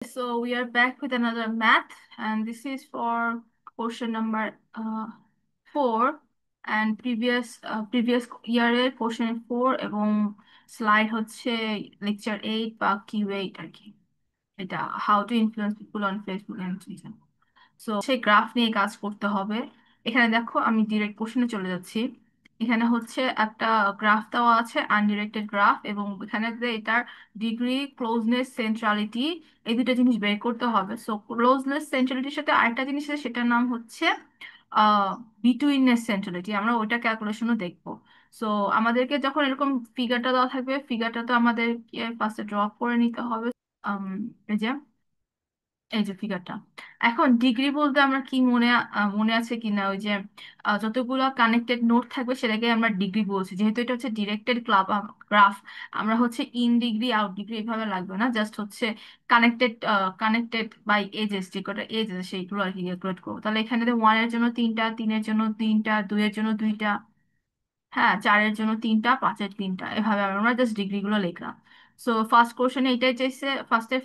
So we are back with another math, and this is for question number 4 and previous year question 4 এবং slide হচ্ছে lecture 8 বা Q8 আর কি। এটা how to influence people on Facebook and Twitter. So সেই graph নিয়ে কাজ করতে হবে। এখানে দেখো আমি ডিরেক্ট কোশ্চেনে চলে যাচ্ছি। এখানে হচ্ছে একটা গ্রাফ দেওয়া আছে, আনডিরেক্টেড গ্রাফ, এবং এখানে যে এটার ডিগ্রি, ক্লোজনেস, সেন্ট্রালিটি, এই দুটো জিনিস বের করতে হবে। সো ক্লোজনেস সেন্ট্রালিটির সাথে আরেকটা জিনিস আছে, সেটার নাম হচ্ছে বিটুইননেস সেন্ট্রালিটি। আমরা ওইটা ক্যালকুলেশনও দেখবো। সো আমাদেরকে যখন এরকম ফিগারটা দেওয়া থাকবে, ফিগারটা তো আমাদের ফার্স্টে ড্র করে নিতে হবে। আম, এই যে এই যে ফিগারটা। এখন ডিগ্রি বলতে আমরা কি মনে আছে কিনা, ওই যে যতগুলো কানেক্টেড নোড থাকবে সেটাকে আমরা ডিগ্রি বলছি। যেহেতু এটা হচ্ছে ডিরেক্টেড গ্রাফ, আমরা হচ্ছে ইন ডিগ্রি আউট ডিগ্রি এভাবে লাগবে না, জাস্ট হচ্ছে কানেক্টেড কানেক্টেড বাই এজেস, যে কটা এজ আছে সেইগুলো আর কি ক্যালকুলেট করবো। তাহলে এখানে 1 এর জন্য 3টা, 3 এর জন্য 3টা, 2 এর জন্য 2টা, হ্যাঁ 4 এর জন্য 3টা, 5 এর 3টা, এভাবে আমরা জাস্ট ডিগ্রি গুলো লিখলাম। সো ফার্স্ট কোশ্চেনে এটাই চাইছে,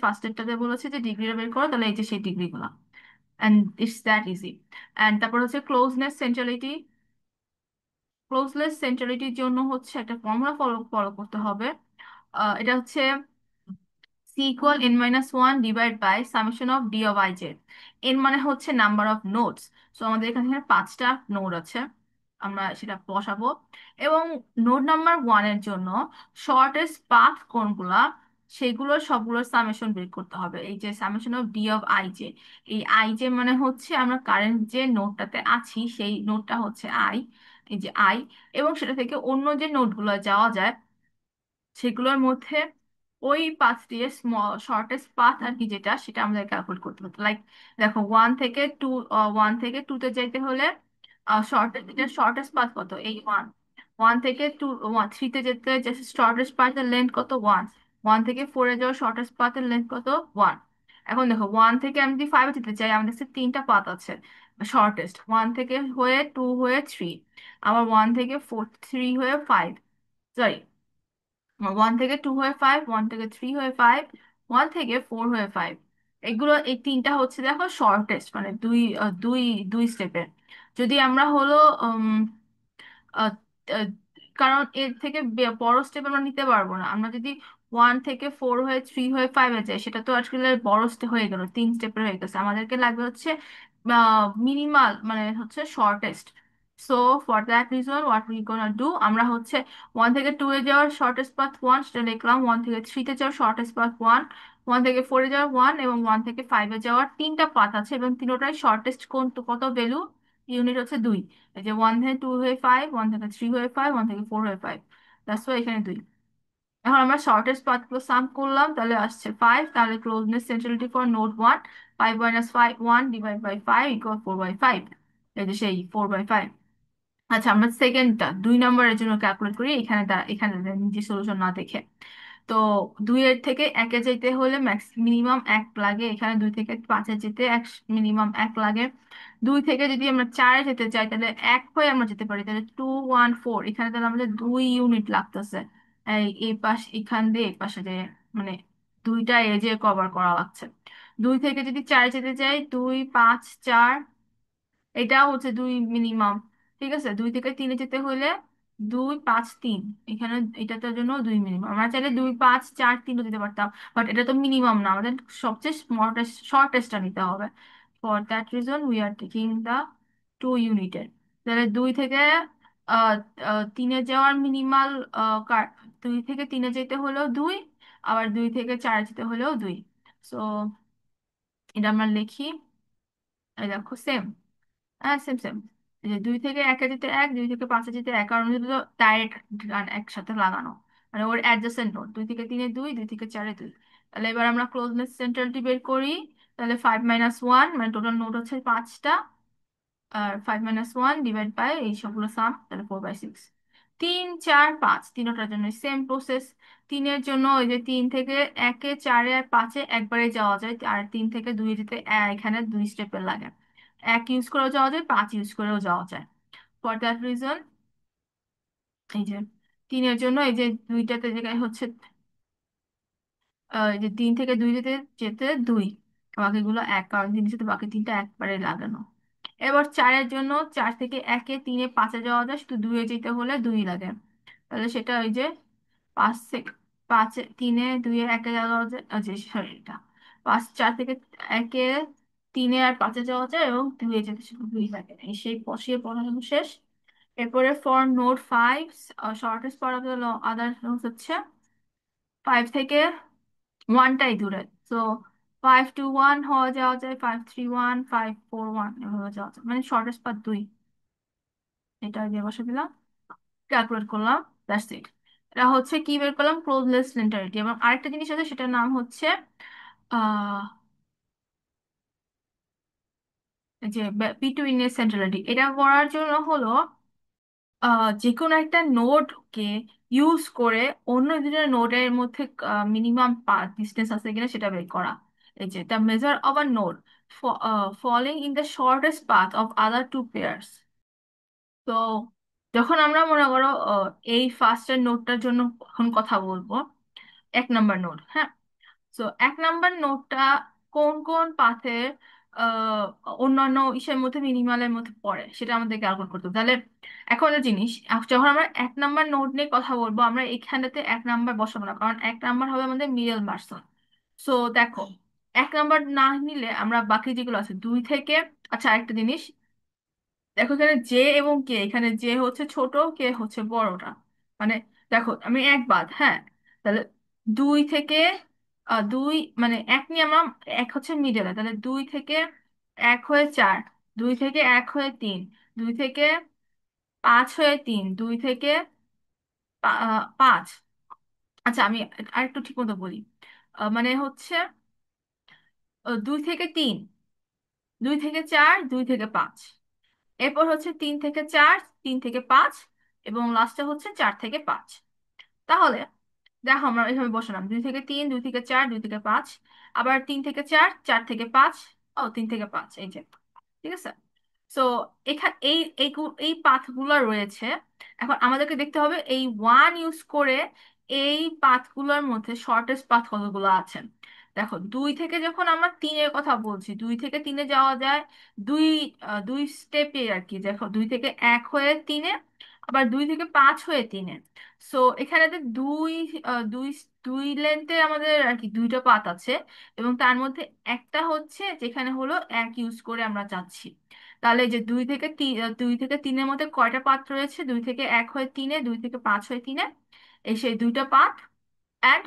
ফার্স্টেরটাতে বলেছে যে ডিগ্রিটা বের করো, তাহলে এই যে সেই ডিগ্রি গুলা, and it's that easy. And তারপর হচ্ছে ক্লোজনেস সেন্ট্রালিটি। ক্লোজনেস সেন্ট্রালিটির জন্য হচ্ছে একটা ফর্মুলা ফলো করতে হবে। এটা হচ্ছে C equal N minus one divide by summation of D of I Z. এন মানে হচ্ছে নাম্বার অফ নোডস। সো আমাদের এখানে 5টা নোড আছে, আমরা সেটা বসাবো। এবং নোড নাম্বার ওয়ানের জন্য শর্টেস্ট পাথ কোনগুলা, সেগুলোর সবগুলোর সামেশন বের করতে হবে। এই যে summation of D of I J, এই আই জে মানে হচ্ছে আমরা কারেন্ট যে নোডটাতে আছি সেই নোডটা হচ্ছে আই, এই যে আই, এবং সেটা থেকে অন্য যে নোডগুলো যাওয়া যায় সেগুলোর মধ্যে ওই পাথ দিয়ে শর্টেস্ট পাথ আর কি যেটা, সেটা আমাদের ক্যালকুলেট করতে হতো। লাইক দেখো 1 থেকে 2 তে যাইতে হলে শর্টেস্ট পাথ কত, এই 1 1 থেকে 2 3 তে যেতে শর্টেস্ট পাথের লেন্থ কত, 1 1 থেকে 4 যাওয়ার শর্টেস্ট পাথের লেন্থ কত, 1। এখন দেখো 1 থেকে আমি যদি 5 যেতে চাই, আমাদের কাছে 3টা পাথ আছে শর্টেস্ট, 1 থেকে হয়ে 2 হয়ে 3, আবার 1 থেকে 4 3 হয়ে 5, সরি 1 থেকে 2 হয়ে 5, 1 থেকে 3 হয়ে 5, 1 থেকে 4 হয়ে 5। এগুলো এই 3টা হচ্ছে দেখো শর্টেস্ট, মানে দুই দুই দুই স্টেপের। যদি আমরা হলো আহ, আহ, কারণ এর থেকে বড় স্টেপ আমরা নিতে পারবো না। আমরা যদি 1 থেকে 4 হয়ে 3 হয়ে 5-এ যাই, সেটা তো আসলে বড় স্টেপ হয়ে গেল, 3 স্টেপের হয়ে গেছে। আমাদেরকে লাগবে হচ্ছে মিনিমাল, মানে হচ্ছে shortest. So for that reason what we gonna do, আমরা হচ্ছে 1 থেকে 2-এ যাওয়ার শর্টেস্ট পাথ 1 সেটা লিখলাম, 1 থেকে 3-তে যাওয়ার শর্টেস্ট পাথ 1, 1 থেকে 4-এ যাওয়ার 1, এবং 1 থেকে 5-এ যাওয়ার 3টা পাথ আছে, এবং তিনোটাই শর্টেস্ট কোন কত ভ্যালু, ইউনিট হচ্ছে 2। এই যে 1 থেকে 2 হয়ে 5, 1 থেকে 3 হয়ে 5, 1 থেকে 4 হয়ে 5, দ্যাটস ওয়াই এখানে 2। এখন আমরা শর্টেস্ট পাথগুলো সাম করলাম, তাহলে আসছে 5। তাহলে closeness centrality for node 1, 5 - 5 1 divide by 5 equal 4/5। এই যে সেই 4/5। আচ্ছা, আমরা সেকেন্ডটা 2 নম্বরের জন্য ক্যালকুলেট করি, এখানে এখানে নিজে সলিউশন না দেখে। তো 2 থেকে 1-এ যেতে হলে ম্যাক্স মিনিমাম 1 লাগে, এখানে 2 থেকে 5-এ যেতে মিনিমাম 1 লাগে। 2 থেকে যদি আমরা 4-এ যেতে চাই, তাহলে 1 হয়ে আমরা যেতে পারি, তাহলে 2 1 4, এখানে তাহলে আমাদের 2 ইউনিট লাগতেছে। এই পাশ এখান দিয়ে এই পাশে যে, মানে দুইটা এজে কভার করা লাগছে। 2 থেকে যদি 4-এ যেতে চাই, 2 5 4, এটাও হচ্ছে 2 মিনিমাম। ঠিক আছে, 2 থেকে 3-এ যেতে হলে 2 5 3, এখানে এটাতে জন্য 2 মিনিমাম। আমরা চাইলে 2 5 4 3-ও দিতে পারতাম, বাট এটা তো মিনিমাম না, আমাদের সবচেয়ে শর্টেস্টটা নিতে হবে। For that reason we are taking the 2 ইউনিটের। তাহলে আহ 3-এ যাওয়ার মিনিমাল, 2 থেকে 3-এ যেতে হলেও 2, আবার 2 থেকে 4-এ যেতে হলেও 2। সো এটা আমরা লিখি, এই দেখো সেম, হ্যাঁ সেম সেম। এই যে 2 থেকে 1-এ যেতে 1, 2 থেকে 5-এ যেতে 1, কারণ এটা তো ডাইরেক্ট একসাথে লাগানো, মানে ওর অ্যাডজাসেন্ট নোড। 2 থেকে 3-এ 2, 2 থেকে 4-এ 2। তাহলে এবার আমরা ক্লোজনেস সেন্টারটি বের করি। তাহলে 5 - 1, মানে টোটাল নোড হচ্ছে 5টা, আর 5 - 1 ডিভাইড বাই এই সবগুলো সাম, তাহলে 4/6। 3 4 5 তিনটার জন্য সেম প্রসেস। 3-এর জন্য ওই যে 3 থেকে 1-এ 4-এ আর 5-এ একবারে যাওয়া যায়, আর 3 থেকে 2-এ যেতে এখানে 2 স্টেপের লাগে। 1 ইউজ করেও যাওয়া যায়, 5 ইউজ করেও যাওয়া যায়। ফর দ্যাট রিজন এই যে 3-এর জন্য এই যে দুইটাতে জায়গায় হচ্ছে এই যে 3 থেকে 2 যেতে যেতে 2, বাকিগুলো এক, কারণ 3 সাথে বাকি তিনটা একবারে লাগানো। এবার 4-এর জন্য 4 থেকে 1-এ 3-এ 5-এ যাওয়া যায়, শুধু 2-এ যেতে হলে 2 লাগে। তাহলে সেটা ওই যে 5 থেকে 5, 3-এ 2-এ 1-এ যাওয়া যায়, সরি এটা 4 থেকে 1-এ 3-এ আর 5-এ যাওয়া যায়, এবং 2-এ যেতে শুধু 2 লাগে। এই সেই বসিয়ে পড়ানো শেষ। এরপরে for note 5, shortest part of the other হচ্ছে 5 থেকে 1টাই দূরে। তো 5-2-1 হওয়া যাওয়া যায়, 5-3-1, 5-4-1 এভাবে যাওয়া যায়, মানে শর্টেস্ট পাথ 2। এটা দিয়ে বসে দিলাম, ক্যালকুলেট করলাম, দ্যাটস ইট। এটা হচ্ছে কি বের করলাম, ক্লোজনেস লিনিয়ারিটি। এবং আরেকটা জিনিস আছে, সেটার নাম হচ্ছে আহ যে বিটুইনের সেন্ট্রালিটি। এটা করার জন্য হলো যে কোনো একটা নোডকে ইউজ করে অন্য দুটো নোডের মধ্যে মিনিমাম ডিস্টেন্স আছে কিনা সেটা বের করা। এই যে the measure of a node falling in the shortest path of other two pairs. তো যখন আমরা মনে করো এই ফার্স্টের নোডটার জন্য এখন কথা বলবো, 1 নম্বর নোড, হ্যাঁ। তো 1 নম্বর নোটটা কোন কোন পাথের আহ অন্যান্য ইসের মধ্যে মিনিমালের মধ্যে পড়ে সেটা আমাদের ক্যালকুলেট করতে হবে। তাহলে এখন একটা জিনিস, যখন আমরা 1 নম্বর নোট নিয়ে কথা বলবো, আমরা এখানটাতে 1 নম্বর বসাবো না, কারণ 1 নম্বর হবে আমাদের মিডল পার্সন। সো দেখো, 1 নম্বর না নিলে আমরা বাকি যেগুলো আছে 2 থেকে, আচ্ছা একটা জিনিস দেখো, এখানে জে এবং কে, এখানে জে হচ্ছে ছোট, কে হচ্ছে বড়টা, মানে দেখো আমি এক বাদ, হ্যাঁ। তাহলে 2 থেকে 2, মানে 1 নিয়ে আমরা, 1 হচ্ছে মিডলে, তাহলে 2 থেকে 1 হয়ে 4, 2 থেকে 1 হয়ে 3, 2 থেকে 5 হয়ে 3, 2 থেকে 5। আচ্ছা আমি আরেকটু ঠিক মতো বলি, মানে হচ্ছে 2 থেকে 3, 2 থেকে 4, 2 থেকে 5, এরপর হচ্ছে 3 থেকে 4, 3 থেকে 5, এবং লাস্টে হচ্ছে 4 থেকে 5। তাহলে দেখো আমরা এভাবে বসালাম 2 থেকে 3, 2 থেকে 4, 2 থেকে 5, আবার 3 থেকে 4, 4 থেকে 5, ও 3 থেকে 5, এই যে, ঠিক আছে। সো এখানে এই পাথগুলো রয়েছে। এখন আমাদেরকে দেখতে হবে এই ওয়ান ইউজ করে এই পাথগুলোর মধ্যে শর্টেস্ট পাথ কতগুলো আছে। দেখো 2 থেকে যখন আমরা 3-এর কথা বলছি, 2 থেকে 3-এ যাওয়া যায় দুই দুই স্টেপে আর কি। দেখো 2 থেকে 1 হয়ে 3-এ, আবার 2 থেকে 5 হয়ে 3-এ। সো এখানে দুই আহ, দুই দুই লেন্থে আমাদের আর কি 2টা পাত আছে, এবং তার মধ্যে একটা হচ্ছে যেখানে হলো 1 ইউজ করে আমরা যাচ্ছি। তাহলে এই যে 2 থেকে 3-এর মধ্যে কয়টা পাত রয়েছে, 2 থেকে 1 হয়ে 3-এ, 2 থেকে 5 হয়ে 3-এ, এই সেই 2টা পাত। অ্যান্ড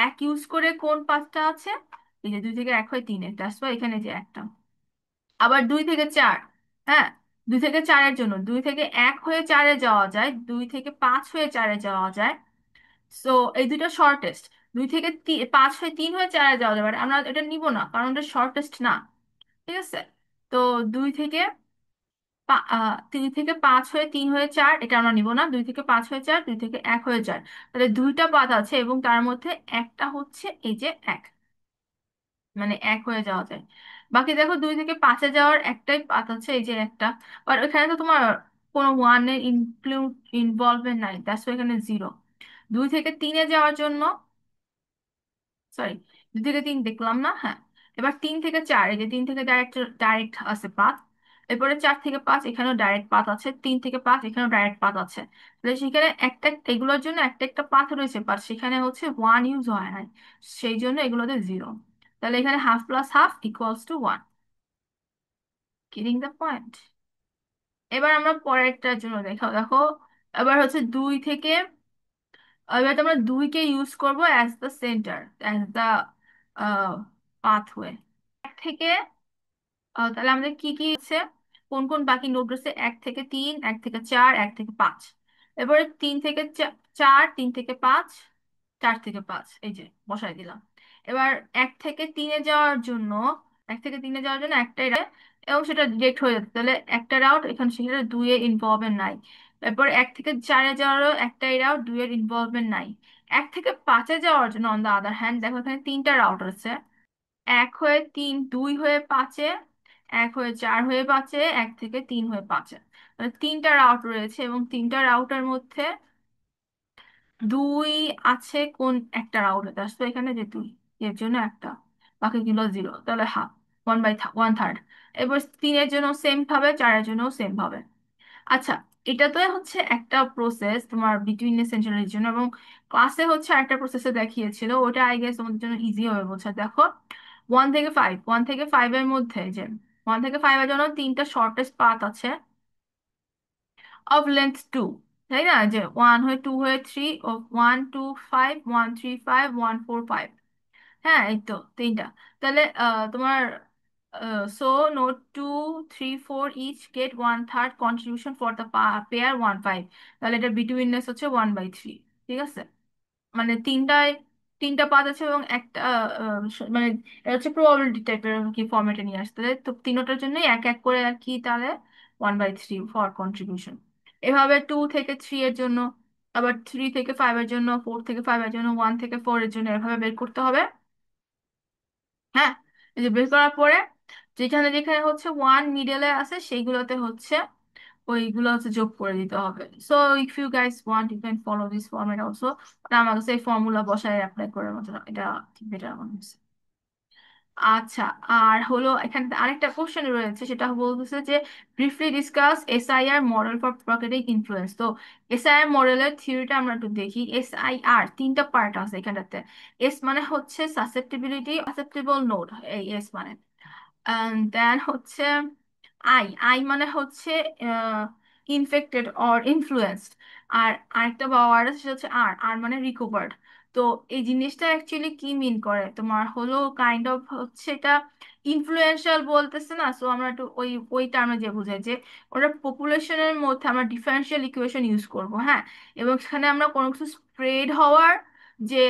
1 ইউজ করে কোন পাতটা আছে, এই যে 2 থেকে 1 হয়ে 3-এ, দ্যাটস ওয়াই এখানে যে একটা। আবার 2 থেকে 4, হ্যাঁ, 2 থেকে 4-এর জন্য 2 থেকে 1 হয়ে 4-এ যাওয়া যায়, 2 থেকে 5 হয়ে 4-এ যাওয়া যায়। সো এই দুটো শর্টেস্ট। 2 থেকে 5 হয়ে 3 হয়ে 4-এ যাওয়া যাবে, আমরা এটা নিব না কারণ এটা শর্টেস্ট না, ঠিক আছে। তো 2 থেকে 5 হয়ে 3 হয়ে 4 এটা আমরা নিব না, 2 থেকে 5 হয়ে 4, 2 থেকে 1 হয়ে 4। তাহলে দুইটা পাত আছে, এবং তার মধ্যে একটা হচ্ছে এই যে 1, মানে 1 হয়ে যাওয়া যায়। বাকি দেখো 2 থেকে 5-এ যাওয়ার একটাই পাত আছে, এই যে একটা। আর ওখানে তো তোমার কোনো ওয়ানের ইনভলভমেন্ট নাই, দ্যাটস এখানে 0। 2 থেকে 3-এ যাওয়ার জন্য, সরি, 2 থেকে 3 দেখলাম না, হ্যাঁ। এবার 3 থেকে 4, এই যে 3 থেকে ডাইরেক্ট ডাইরেক্ট আছে পাথ। এরপরে 4 থেকে 5, এখানেও ডাইরেক্ট পাথ আছে, 3 থেকে 5 এখানেও ডাইরেক্ট পাথ আছে। তাহলে সেখানে একটা এগুলোর জন্য একটা একটা পাথ রয়েছে, বাট সেখানে হচ্ছে ওয়ান ইউজ হয় নাই, সেই জন্য এগুলোতে 0। তাহলে এখানে half plus half equals to 1। Getting the point? এবার আমরা পরেরটার জন্য দেখাও, দেখো এবার হচ্ছে এবার আমরা 2-কে ইউজ করবো as the centre, as the pathway. থেকে তাহলে আমাদের কি কি আছে, কোন কোন বাকি নোট রয়েছে, 1 থেকে 3, 1 থেকে 4, 1 থেকে 5। এবারে 3 থেকে 4, 3 থেকে 5, 4 থেকে 5, এই যে বসাই দিলাম। এবার 1 থেকে 3-এ যাওয়ার জন্য, 1 থেকে 3-এ যাওয়ার জন্য একটাই route, এবং সেটা ডিরেক্ট হয়ে যাচ্ছে, তাহলে একটা রাউট এখানে, সেখানে 2-এ ইনভলভমেন্ট নাই। এরপর 1 থেকে 4-এ যাওয়ারও একটাই রাউট, 2-এর ইনভলভমেন্ট নাই। 1 থেকে 5-এ যাওয়ার জন্য অন দা আদার হ্যান্ড, দেখো এখানে 3টা রাউট আছে, 1 হয়ে 3, 2 হয়ে 5-এ, 1 হয়ে 4 হয়ে 5-এ, 1 থেকে 3 হয়ে 5-এ। মানে 3টা রাউট রয়েছে, এবং 3টা রাউটের মধ্যে দুই আছে কোন একটা রাউন্ডে আসতো এখানে, যে দুই, এর জন্য একটা, বাকিগুলো জিরো, তাহলে হাফ, 1/1/3। এবার তিনের জন্য সেম ভাবে, চারের জন্য সেম ভাবে। আচ্ছা, এটা তো হচ্ছে একটা প্রসেস তোমার বিটুইন সেঞ্চুরির জন্য, এবং ক্লাসে হচ্ছে আরেকটা প্রসেসে দেখিয়েছিল, ওটা আই গেস তোমাদের জন্য ইজি হবে বোঝা। দেখো, 1 থেকে 5, 1 থেকে 5 এর মধ্যে যে 1 থেকে 5 এর জন্য তিনটা শর্টেস্ট পাথ আছে অফ লেন্থ 2, তাই না? যে 1 হয়ে 2 হয়ে 3, ও 1 2 5, 1 3 5, 1 4 5। হ্যাঁ, এই তো তিনটা। তাহলে তোমার so note 2 3 4 each get 1/3 contribution for the pair 1/5। তাহলে এটা বিটুইননেস হচ্ছে 1/3। ঠিক আছে, মানে তিনটা পাত আছে এবং একটা মানে এটা হচ্ছে প্রবাবিলিটি টাইপের কি ফর্মেটে নিয়ে আসতে হবে। তো তিনটার জন্যই এক এক করে আর কি, তাহলে 1/3 ফর কন্ট্রিবিউশন। এভাবে 2 থেকে 3 এর জন্য, আবার 3 থেকে 5 এর জন্য, 4 থেকে 5 এর জন্য, 1 থেকে 4 এর জন্য, এভাবে বের করতে হবে। হ্যাঁ, এই যে বের করার পরে যেখানে যেখানে হচ্ছে ওয়ান মিডলে আছে সেইগুলোতে হচ্ছে ওইগুলো হচ্ছে যোগ করে দিতে হবে। So if you guys want you can follow this format also. আমার কাছে এই ফর্মুলা বসায় অ্যাপ্লাই করার মতো না, এটা ঠিক বেটার মনে হচ্ছে। আচ্ছা, আর হলো এখানে আরেকটা কোশ্চেন রয়েছে, সেটা বলতেছে যে briefly discuss SIR model for propagating influence. তো এসআইআর মডেলের থিওরিটা আমরা একটু দেখি। এসআইআর তিনটা পার্ট আছে এখানটাতে। এস মানে হচ্ছে সাসেপ্টিবিলিটি, সাসেপ্টিবল নোড, এই এস মানে। দেন হচ্ছে আই, আই মানে হচ্ছে ইনফেক্টেড অর ইনফ্লুয়েন্সড। আর আরেকটা ওয়ার্ড আছে সেটা হচ্ছে আর, আর মানে রিকভার্ড। তো এই জিনিসটা অ্যাকচুয়ালি কি মিন করে, তোমার হলো কাইন্ড অফ হচ্ছে এটা ইনফ্লুয়েন্সিয়াল বলতেছে না। সো আমরা একটু ওই ওই টার্মে যে বুঝাই যে ওটা পপুলেশনের মধ্যে আমরা ডিফারেন্সিয়াল ইকুয়েশন ইউজ করব। হ্যাঁ, এবং সেখানে আমরা কোনো কিছু স্প্রেড হওয়ার যে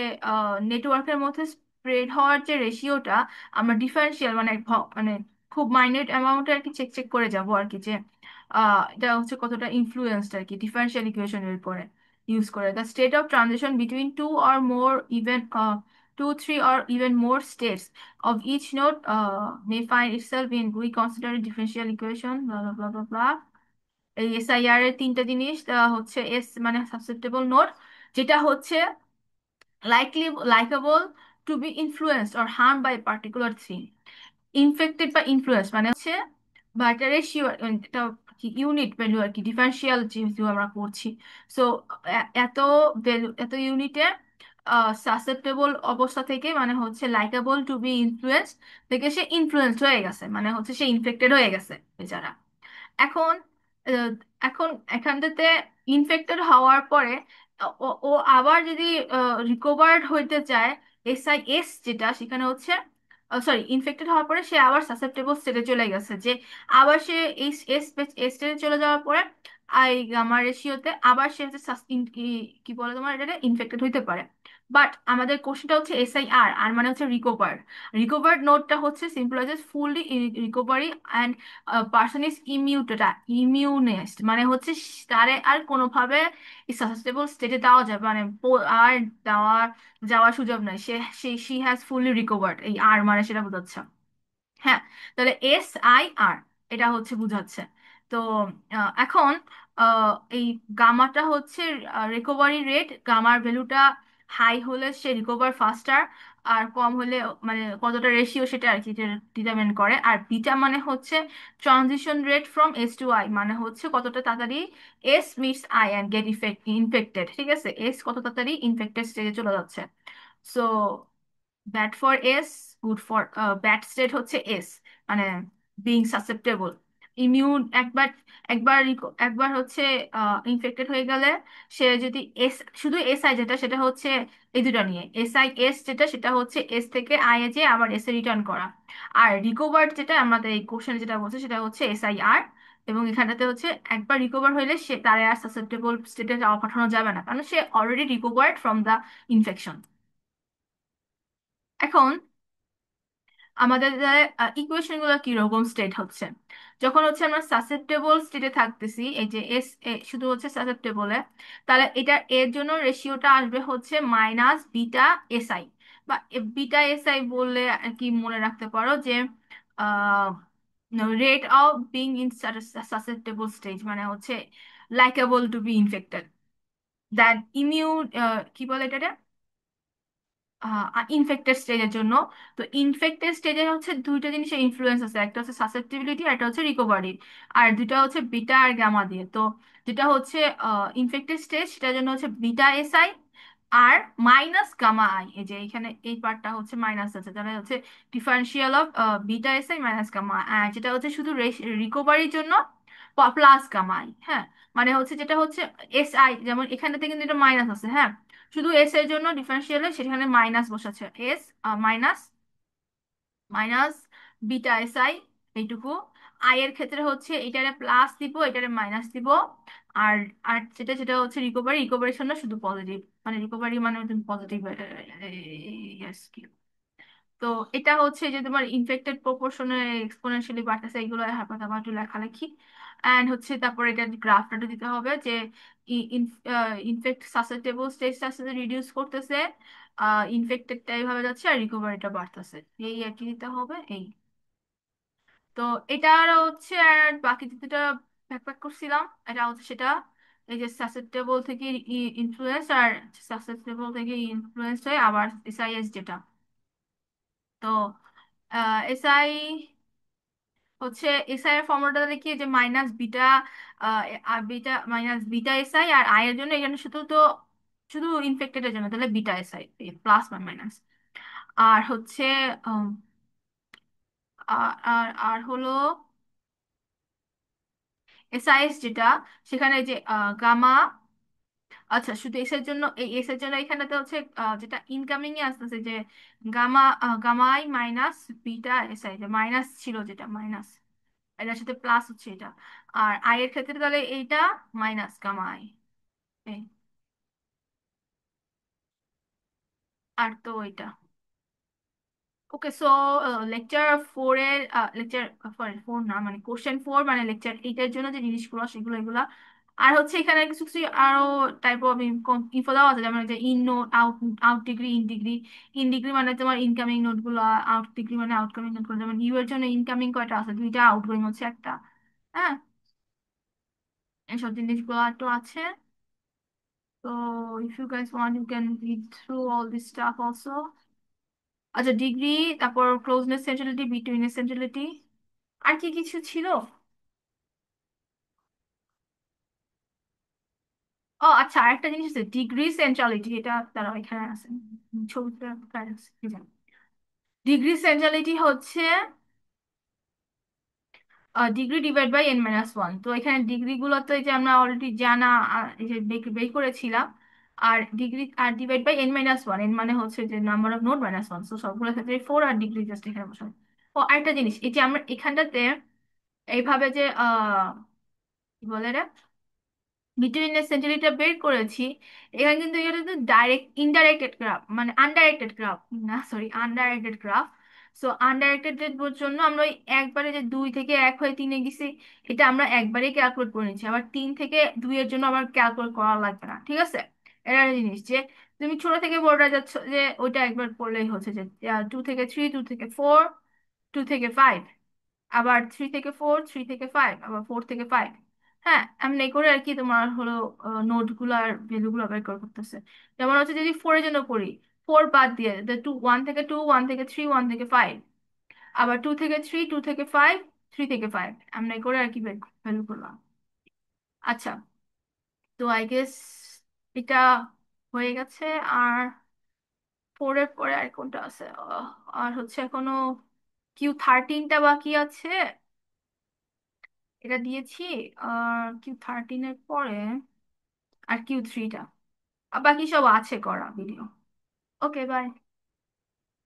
নেটওয়ার্কের মধ্যে স্প্রেড হওয়ার যে রেশিওটা আমরা ডিফারেন্সিয়াল মানে মানে খুব মাইনিউট অ্যামাউন্টে আর কি চেক চেক করে যাব আর কি, যে এটা হচ্ছে কতটা ইনফ্লুয়েন্সড আর কি, ডিফারেন্সিয়াল ইকুয়েশনের উপরে ইউজ করে। The state of transition between two or more even 2 3 or even more states of each node may find itself in we consider a differential equation blah blah blah blah blah। এই SIR এর তিনটা জিনিস হচ্ছে S মানে susceptible node, যেটা হচ্ছে likely likable to be influenced or harmed by a particular thing। Infected বা influence মানে হচ্ছে বা একটা রেশিও, এটা কি ইউনিট ভ্যালু আর কি, ডিফারেন্সিয়াল যেহেতু আমরা করছি। সো এত ভ্যালু, এত ইউনিটে সাসেপ্টেবল অবস্থা থেকে মানে হচ্ছে লাইকেবল টু বি ইনফ্লুয়েন্স থেকে সে ইনফ্লুয়েন্সড হয়ে গেছে, মানে হচ্ছে সে ইনফেক্টেড হয়ে গেছে বেচারা। এখন আহ, এখন এখানটাতে ইনফেক্টেড হওয়ার পরে ও ও আবার যদি রিকভার্ড হইতে চায়, এসআইএস যেটা সেখানে হচ্ছে, সরি, ইনফেক্টেড হওয়ার পরে সে আবার সাসেপ্টেবল স্টেটে চলে গেছে, যে আবার সে এই এস স্টেটে চলে যাওয়ার পরে আই গামা রেশিওতে আবার সে হচ্ছে কি কি বলে তোমার এটা, ইনফেক্টেড হইতে পারে। বাট আমাদের কোশ্চেনটা হচ্ছে এসআইআর, আর মানে হচ্ছে রিকভার্ড। রিকভার্ড নোটটা হচ্ছে symbolises fully recovery and person is immunised, মানে হচ্ছে তারে আর কোনোভাবে সাসেপ্টেবল স্টেটে দেওয়া যাবে মানে আর দেওয়া যাওয়ার সুযোগ নাই, সে শি হ্যাজ ফুললি রিকভার্ড, এই আর মানে সেটা বোঝাচ্ছে। হ্যাঁ, তাহলে এসআইআর এটা হচ্ছে বুঝাচ্ছে। তো এখন এই গামাটা হচ্ছে রিকভারি রেট, গামার ভ্যালুটা হাই হলে সে রিকভার ফাস্টার, আর কম হলে মানে কতটা রেশিও সেটা আর কি ডিটারমিন করে। আর বিটা মানে হচ্ছে transition rate from S to I, মানে হচ্ছে কতটা তাড়াতাড়ি S meets I and get infected. ঠিক আছে, এস কত তাড়াতাড়ি ইনফেক্টেড স্টেজে চলে যাচ্ছে। So bad for S, good for bad state হচ্ছে এস, মানে বিং সাসেপ্টেবল। ইমিউন একবার একবার একবার হচ্ছে ইনফেক্টেড হয়ে গেলে সে যদি এস, শুধু এস আই যেটা সেটা হচ্ছে এই দুটো নিয়ে, এস আই এস যেটা সেটা হচ্ছে এস থেকে আই এ যে আবার এস এ রিটার্ন করা। আর রিকভার্ড যেটা আমাদের এই কোশ্চেনে যেটা বলছে সেটা হচ্ছে এস আই আর। এবং এখানটাতে হচ্ছে একবার রিকভার হইলে সে তার আর সাসেপ্টেবল স্টেটে যাওয়া পাঠানো যাবে না, কারণ সে already recovered from the infection. এখন আমাদের ইকুয়েশন গুলো কিরকম স্টেট হচ্ছে, যখন হচ্ছে আমরা সাসেপ্টেবল স্টেটে থাকতেছি, এই যে এস শুধু হচ্ছে সাসেপ্টেবলে, তাহলে এটা এর জন্য রেশিওটা আসবে হচ্ছে মাইনাস বিটা এসআই, বা বিটা এসআই বললে আর কি মনে রাখতে পারো যে rate of being in susceptible stage মানে হচ্ছে লাইকেবল টু বি ইনফেক্টেড। দেন ইমিউন, কি বলে এটা, ইনফেক্টেড স্টেজের জন্য। তো ইনফেক্টেড স্টেজে হচ্ছে দুইটা জিনিসের ইনফ্লুয়েন্স আছে, একটা হচ্ছে সাসেপ্টিবিলিটি, একটা হচ্ছে রিকভারি। আর দুইটা হচ্ছে বিটা আর গামা দিয়ে। তো যেটা হচ্ছে ইনফেক্টেড স্টেজ, সেটার জন্য হচ্ছে বিটা এসআই আর মাইনাস গামা আই। এই যে এখানে এই পার্টটা হচ্ছে মাইনাস আছে, তাহলে হচ্ছে differential of beta SI minus gamma. আর যেটা হচ্ছে শুধু রিকভারির জন্য প্লাস গামা আই। হ্যাঁ, মানে হচ্ছে যেটা হচ্ছে এসআই, যেমন এখানটাতে কিন্তু এটা মাইনাস আছে, হ্যাঁ, শুধু এস এর জন্য ডিফারেন্সিয়ালে সেখানে মাইনাস বসাচ্ছে, S minus minus beta S I, এইটুকু। আই এর ক্ষেত্রে হচ্ছে এটারে প্লাস দিব, এটারে মাইনাস দিব। আর আর যেটা যেটা হচ্ছে রিকভারি, রিকভারির জন্য শুধু পজিটিভ, মানে রিকভারি মানে পজিটিভ। তো এটা হচ্ছে যে তোমার ইনফেক্টেড প্রপোর্শনে এক্সপোনেনশিয়ালি বাড়তেছে, এগুলো হালকা একটু লেখালেখি। অ্যান্ড হচ্ছে তারপরে এটা গ্রাফটা দিতে হবে যে ইনফেক্ট সাসেপ্টেবল স্টেজটা আস্তে রিডিউস করতেছে, ইনফেক্টেডটা এইভাবে যাচ্ছে, আর রিকভারিটা বাড়তেছে, এই আর কি দিতে হবে এই। তো এটা আর হচ্ছে, আর বাকি যেটা ব্যাকপ্যাক করছিলাম এটা হচ্ছে সেটা, এই যে সাসেপ্টেবল থেকে ইনফ্লুয়েন্স, আর সাসেপ্টেবল থেকে ইনফ্লুয়েন্স হয় আবার এসআইএস যেটা। তো এসআই হচ্ছে, এসআই এর ফর্মুলাটা দেখি যে মাইনাস বিটা, আর বিটা মাইনাস বিটা এসআই, আর আই এর জন্য এখানে শুধু তো শুধু ইনফেক্টেড এর জন্য তাহলে বিটা এসআই প্লাস বা মাইনাস। আর হচ্ছে উম, আর হলো এসআইএস যেটা, সেখানে যে গামা, আচ্ছা শুধু এস এর জন্য, এই এস এর জন্য এখানেতে হচ্ছে যেটা ইনকামিং এ আসতেছে যে gamma, gamma I minus beta SI, যে মাইনাস ছিল যেটা মাইনাস, এটার সাথে প্লাস হচ্ছে এটা। আর আই এর ক্ষেত্রে তাহলে এইটা মাইনাস গামা আই, এই। আর তো এটা ওকে। সো লেকচার ফোর এর, লেকচার ফোর না, মানে কোশ্চেন ফোর মানে লেকচার এইটার জন্য যে জিনিসগুলো সেগুলো এগুলা। আর হচ্ছে এখানে কিছু কিছু আরো টাইপ অফ ইনফো দেওয়া আছে, যেমন যে in note, out, out degree, in degree. In degree মানে তোমার ইনকামিং নোট গুলো, আউট ডিগ্রি মানে আউটকামিং নোট গুলো। যেমন ইউ এর জন্য ইনকামিং কয়টা আছে, দুইটা, আউটগোয়িং হচ্ছে একটা। হ্যাঁ, এইসব জিনিসগুলো একটু আছে। So if you guys want, you can read through all this stuff also. আচ্ছা ডিগ্রি, তারপর ক্লোজনেস সেন্ট্রালিটি, বিটুইন সেন্ট্রালিটি, আর কি কিছু ছিল? ও আচ্ছা, আরেকটা জিনিস আছে ডিগ্রি সেন্ট্রালিটি, এটা তারা এখানে আছে, ছবিটা ডিগ্রি সেন্ট্রালিটি হচ্ছে ডিগ্রি ডিভাইড বাই n-1। তো এখানে ডিগ্রি গুলো তো এই যে আমরা অলরেডি জানা, এই যে বের করেছিলাম। আর ডিগ্রি আর ডিভাইড বাই n-1, এন মানে হচ্ছে যে number of node minus one, তো সবগুলোর ক্ষেত্রে ফোর, আর ডিগ্রি জাস্ট এখানে বসাই। ও আরেকটা জিনিস, এই যে আমরা এখানটাতে এইভাবে যে কি বলে রে, বিটুইন সেন্টারিটা বের করেছি, এখানে কিন্তু এটা কিন্তু ডাইরেক্ট ইনডাইরেক্টেড গ্রাফ, মানে আনডাইরেক্টেড গ্রাফ, না সরি আনডাইরেক্টেড গ্রাফ। সো আনডাইরেক্টেড এর জন্য আমরা ওই একবারে যে দুই থেকে এক হয়ে তিনে গেছি, এটা আমরা একবারেই ক্যালকুলেট করে নিচ্ছি, আবার তিন থেকে দুই এর জন্য আবার ক্যালকুলেট করা লাগবে না, ঠিক আছে। এটা একটা জিনিস যে তুমি ছোট থেকে বড়টা যাচ্ছ, যে ওইটা একবার করলেই হচ্ছে, যে টু থেকে থ্রি, টু থেকে ফোর, টু থেকে ফাইভ, আবার থ্রি থেকে ফোর, থ্রি থেকে ফাইভ, আবার ফোর থেকে ফাইভ। হ্যাঁ, এমনি করে আর কি তোমার হলো নোট গুলার ভ্যালু গুলো বের করে করতেছে। যেমন হচ্ছে যদি ফোর এর জন্য করি, ফোর বাদ দিয়ে টু, ওয়ান থেকে টু, ওয়ান থেকে থ্রি, ওয়ান থেকে ফাইভ, আবার টু থেকে থ্রি, টু থেকে ফাইভ, থ্রি থেকে ফাইভ, এমনি করে আর কি ভ্যালু করলাম। আচ্ছা, তো আই গেস এটা হয়ে গেছে। আর ফোর এর পরে আর কোনটা আছে, আর হচ্ছে এখনো Q13টা বাকি আছে, এটা দিয়েছি। আর Q13 এর পরে আর Q3টা, বাকি সব আছে করা ভিডিও। Okay bye.